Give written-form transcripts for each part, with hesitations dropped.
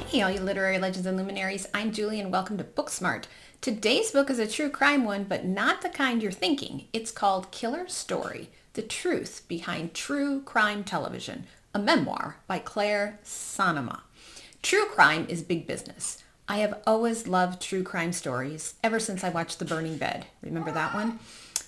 Hey, all you literary legends and luminaries. I'm Julie and welcome to Booksmart. Today's book is a true crime one, but not the kind you're thinking. It's called Killer Story, The Truth Behind True Crime Television, a memoir by Claire Sanema. True crime is big business. I have always loved true crime stories ever since I watched The Burning Bed. Remember that one?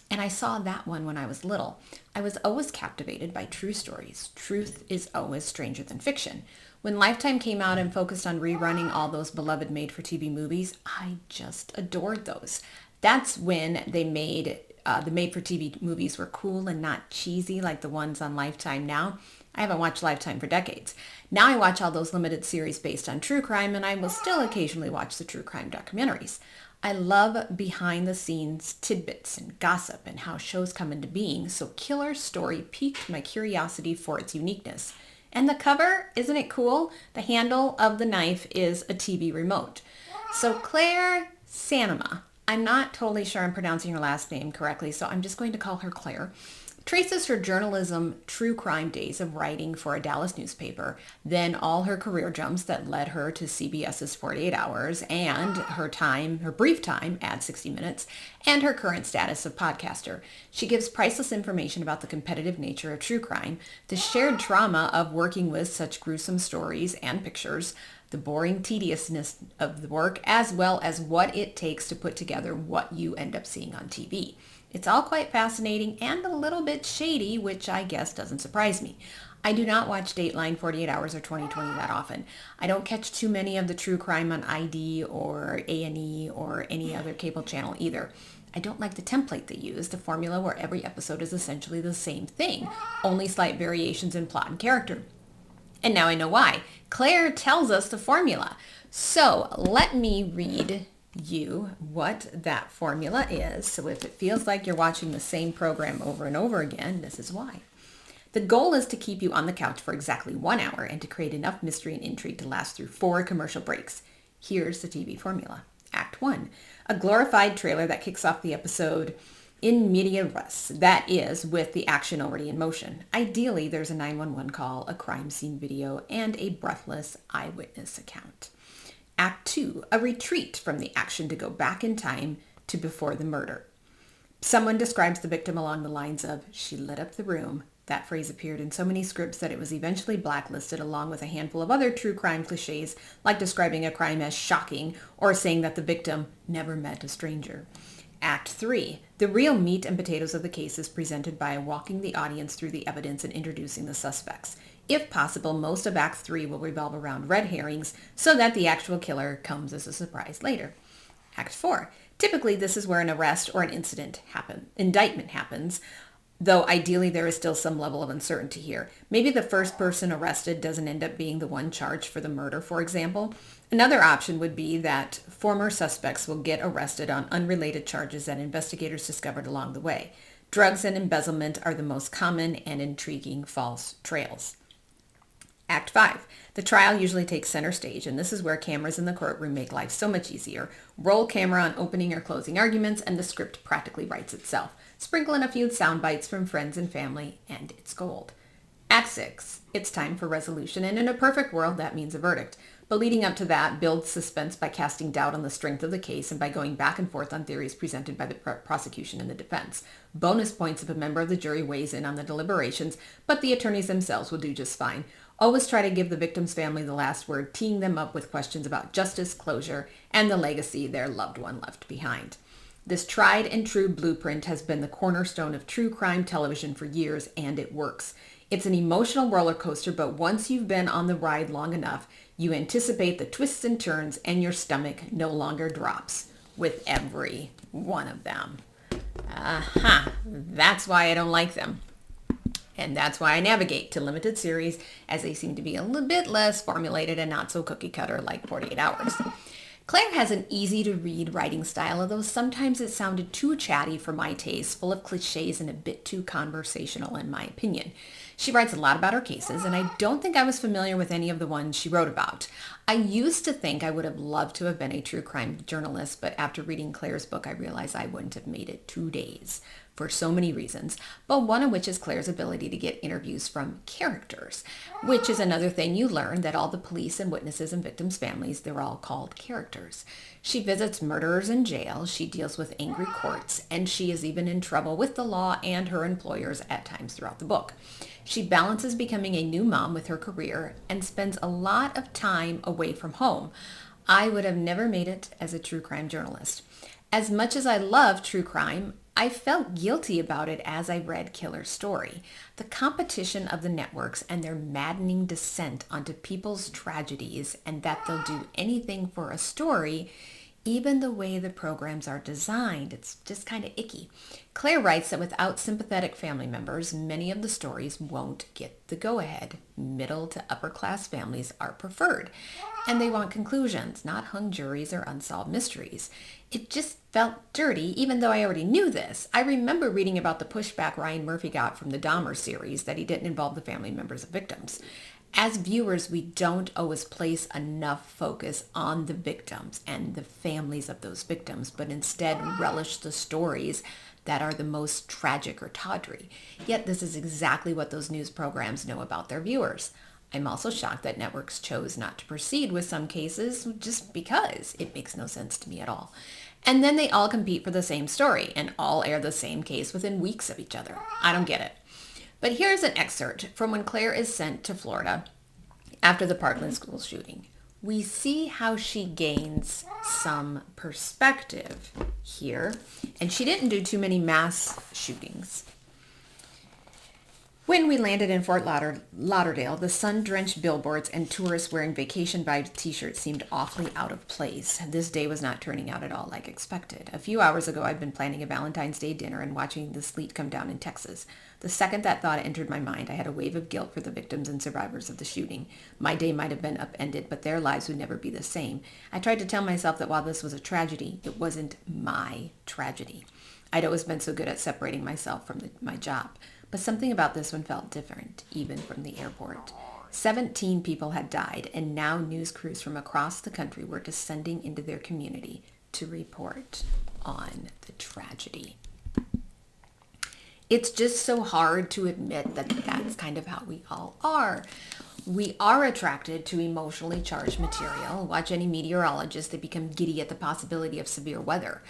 And I saw that one when I was little. I was always captivated by true stories. Truth is always stranger than fiction. When Lifetime came out and focused on rerunning all those beloved made-for-TV movies, I just adored those. That's when they made the made-for-TV movies were cool and not cheesy like the ones on Lifetime now. I haven't watched Lifetime for decades. Now I watch all those limited series based on true crime, and I will still occasionally watch the true crime documentaries. I love behind-the-scenes tidbits and gossip and how shows come into being, so Killer Story piqued my curiosity for its uniqueness. And the cover, isn't it cool? The handle of the knife is a TV remote. So Claire Sanema, I'm not totally sure I'm pronouncing her last name correctly, so I'm just going to call her Claire, traces her journalism true crime days of writing for a Dallas newspaper, then all her career jumps that led her to CBS's 48 Hours, and her brief time at 60 Minutes, and her current status of podcaster. She gives priceless information about the competitive nature of true crime, the shared trauma of working with such gruesome stories and pictures, the boring tediousness of the work, as well as what it takes to put together what you end up seeing on TV. It's all quite fascinating and a little bit shady, which I guess doesn't surprise me. I do not watch Dateline, 48 Hours, or 2020 that often. I don't catch too many of the true crime on ID or A&E or any other cable channel either. I don't like the template they use, the formula where every episode is essentially the same thing, only slight variations in plot and character. And now I know why. Claire tells us the formula. So let me read you what that formula is. So if it feels like you're watching the same program over and over again, this is why. The goal is to keep you on the couch for exactly 1 hour and to create enough mystery and intrigue to last through 4 commercial breaks. Here's the TV formula. Act 1, a glorified trailer that kicks off the episode in media res, that is, with the action already in motion. Ideally, there's a 911 call, a crime scene video, and a breathless eyewitness account. Act 2, a retreat from the action to go back in time to before the murder. Someone describes the victim along the lines of, "She lit up the room." That phrase appeared in so many scripts that it was eventually blacklisted along with a handful of other true crime cliches, like describing a crime as shocking or saying that the victim never met a stranger. Act 3, the real meat and potatoes of the case is presented by walking the audience through the evidence and introducing the suspects. If possible, most of Act 3 will revolve around red herrings so that the actual killer comes as a surprise later. Act 4, typically this is where an arrest or an indictment happens, though ideally there is still some level of uncertainty here. Maybe the first person arrested doesn't end up being the one charged for the murder, for example. Another option would be that former suspects will get arrested on unrelated charges that investigators discovered along the way. Drugs and embezzlement are the most common and intriguing false trails. Act 5. The trial usually takes center stage, and this is where cameras in the courtroom make life so much easier. Roll camera on opening or closing arguments, and the script practically writes itself. Sprinkle in a few sound bites from friends and family, and it's gold. Act 6. It's time for resolution, and in a perfect world, that means a verdict. But leading up to that, build suspense by casting doubt on the strength of the case and by going back and forth on theories presented by the prosecution and the defense. Bonus points if a member of the jury weighs in on the deliberations, but the attorneys themselves will do just fine. Always try to give the victim's family the last word, teeing them up with questions about justice, closure, and the legacy their loved one left behind. This tried and true blueprint has been the cornerstone of true crime television for years, and it works. It's an emotional roller coaster, but once you've been on the ride long enough, you anticipate the twists and turns, and your stomach no longer drops with every one of them. That's why I don't like them. And that's why I navigate to limited series, as they seem to be a little bit less formulated and not so cookie cutter like 48 Hours. Claire has an easy-to-read writing style, although sometimes it sounded too chatty for my taste, full of cliches and a bit too conversational in my opinion. She writes a lot about her cases, and I don't think I was familiar with any of the ones she wrote about. I used to think I would have loved to have been a true crime journalist, but after reading Claire's book, I realized I wouldn't have made it 2 days. for so many reasons, but one of which is Claire's ability to get interviews from characters, which is another thing you learn, that all the police and witnesses and victims' families, they're all called characters. She visits murderers in jail, she deals with angry courts, and she is even in trouble with the law and her employers at times throughout the book. She balances becoming a new mom with her career and spends a lot of time away from home. I would have never made it as a true crime journalist. As much as I love true crime, I felt guilty about it as I read Killer's story. The competition of the networks and their maddening descent onto people's tragedies, and that they'll do anything for a story, even the way the programs are designed, it's just kind of icky. Claire writes that without sympathetic family members, many of the stories won't get the go-ahead. Middle to upper class families are preferred, and they want conclusions, not hung juries or unsolved mysteries. It just felt dirty, even though I already knew this. I remember reading about the pushback Ryan Murphy got from the Dahmer series, that he didn't involve the family members of victims. As viewers, we don't always place enough focus on the victims and the families of those victims, but instead relish the stories that are the most tragic or tawdry. Yet this is exactly what those news programs know about their viewers. I'm also shocked that networks chose not to proceed with some cases just because it makes no sense to me at all. And then they all compete for the same story and all air the same case within weeks of each other. I don't get it. But here's an excerpt from when Claire is sent to Florida after the Parkland school shooting. We see how she gains some perspective here, and she didn't do too many mass shootings. When we landed in Fort Lauderdale, the sun-drenched billboards and tourists wearing vacation vibes t-shirts seemed awfully out of place. This day was not turning out at all like expected. A few hours ago, I'd been planning a Valentine's Day dinner and watching the sleet come down in Texas. The second that thought entered my mind, I had a wave of guilt for the victims and survivors of the shooting. My day might have been upended, but their lives would never be the same. I tried to tell myself that while this was a tragedy, it wasn't my tragedy. I'd always been so good at separating myself from my job. But something about this one felt different, even from the airport. 17 people had died, and now news crews from across the country were descending into their community to report on the tragedy. It's just so hard to admit that that's kind of how we all are. We are attracted to emotionally charged material. Watch any meteorologist, they become giddy at the possibility of severe weather.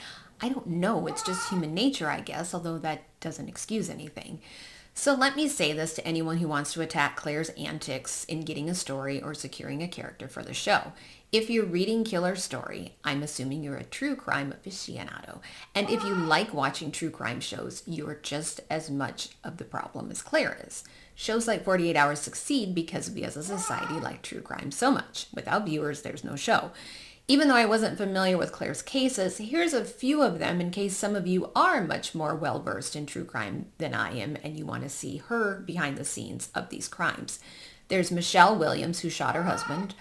I don't know, it's just human nature, I guess, although that doesn't excuse anything. So let me say this to anyone who wants to attack Claire's antics in getting a story or securing a character for the show. If you're reading Killer's story, I'm assuming you're a true crime aficionado. And if you like watching true crime shows, you're just as much of the problem as Claire is. Shows like 48 Hours succeed because we as a society like true crime so much. Without viewers, there's no show. Even though I wasn't familiar with Claire's cases, here's a few of them in case some of you are much more well-versed in true crime than I am and you want to see her behind the scenes of these crimes. There's Michelle Williams, who shot her husband,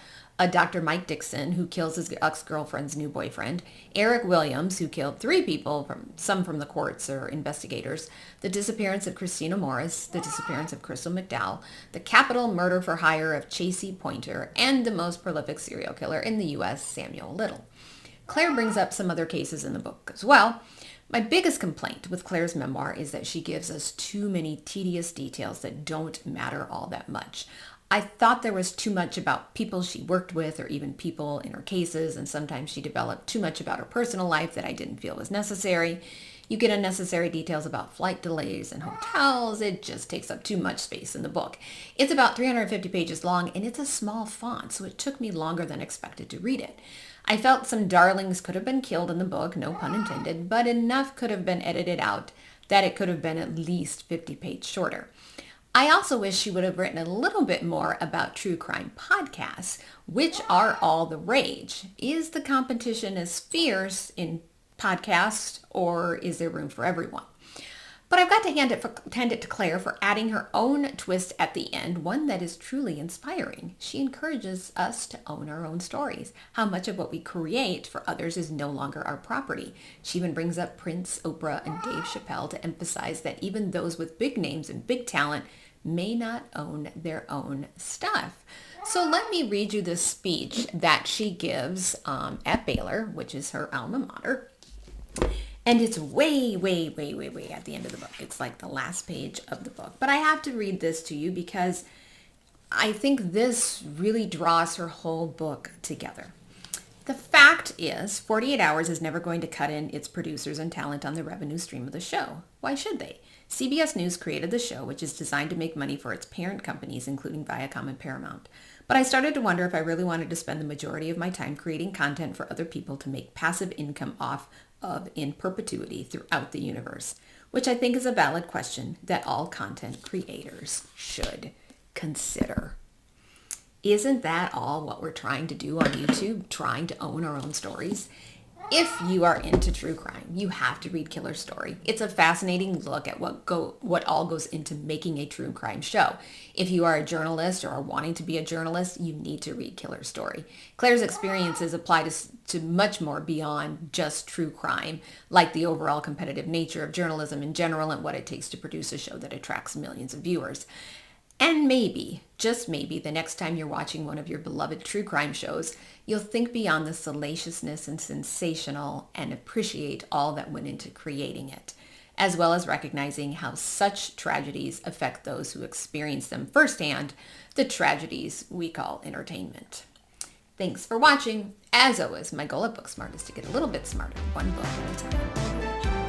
Dr. Mike Dixon, who kills his ex-girlfriend's new boyfriend, Eric Williams, who killed 3 people, some from the courts or investigators, the disappearance of Christina Morris, the disappearance of Crystal McDowell, the capital murder for hire of Chasey Pointer, and the most prolific serial killer in the U.S., Samuel Little. Claire brings up some other cases in the book as well. My biggest complaint with Claire's memoir is that she gives us too many tedious details that don't matter all that much. I thought there was too much about people she worked with or even people in her cases, and sometimes she developed too much about her personal life that I didn't feel was necessary. You get unnecessary details about flight delays and hotels. It just takes up too much space in the book. It's about 350 pages long, and it's a small font, so it took me longer than expected to read it. I felt some darlings could have been killed in the book, no pun intended, but enough could have been edited out that it could have been at least 50 pages shorter. I also wish she would have written a little bit more about true crime podcasts, which are all the rage. Is the competition as fierce in podcasts, or is there room for everyone? But I've got to hand it to Claire for adding her own twist at the end, one that is truly inspiring. She encourages us to own our own stories. How much of what we create for others is no longer our property. She even brings up Prince, Oprah, and Dave Chappelle to emphasize that even those with big names and big talent may not own their own stuff. So let me read you this speech that she gives at Baylor, which is her alma mater. And it's way, way, way, way, way at the end of the book. It's like the last page of the book. But I have to read this to you because I think this really draws her whole book together. The fact is, 48 Hours is never going to cut in its producers and talent on the revenue stream of the show. Why should they? CBS News created the show, which is designed to make money for its parent companies, including Viacom and Paramount. But I started to wonder if I really wanted to spend the majority of my time creating content for other people to make passive income off of in perpetuity throughout the universe, which I think is a valid question that all content creators should consider. Isn't that all what we're trying to do on YouTube? Trying to own our own stories? If you are into true crime, you have to read Killer Story. It's a fascinating look at what all goes into making a true crime show. If you are a journalist or are wanting to be a journalist, you need to read Killer Story. Claire's experiences apply to much more beyond just true crime, like the overall competitive nature of journalism in general and what it takes to produce a show that attracts millions of viewers. And maybe, just maybe, the next time you're watching one of your beloved true crime shows, you'll think beyond the salaciousness and sensational and appreciate all that went into creating it, as well as recognizing how such tragedies affect those who experience them firsthand, the tragedies we call entertainment. Thanks for watching. As always, my goal at Booksmart is to get a little bit smarter, one book at a time.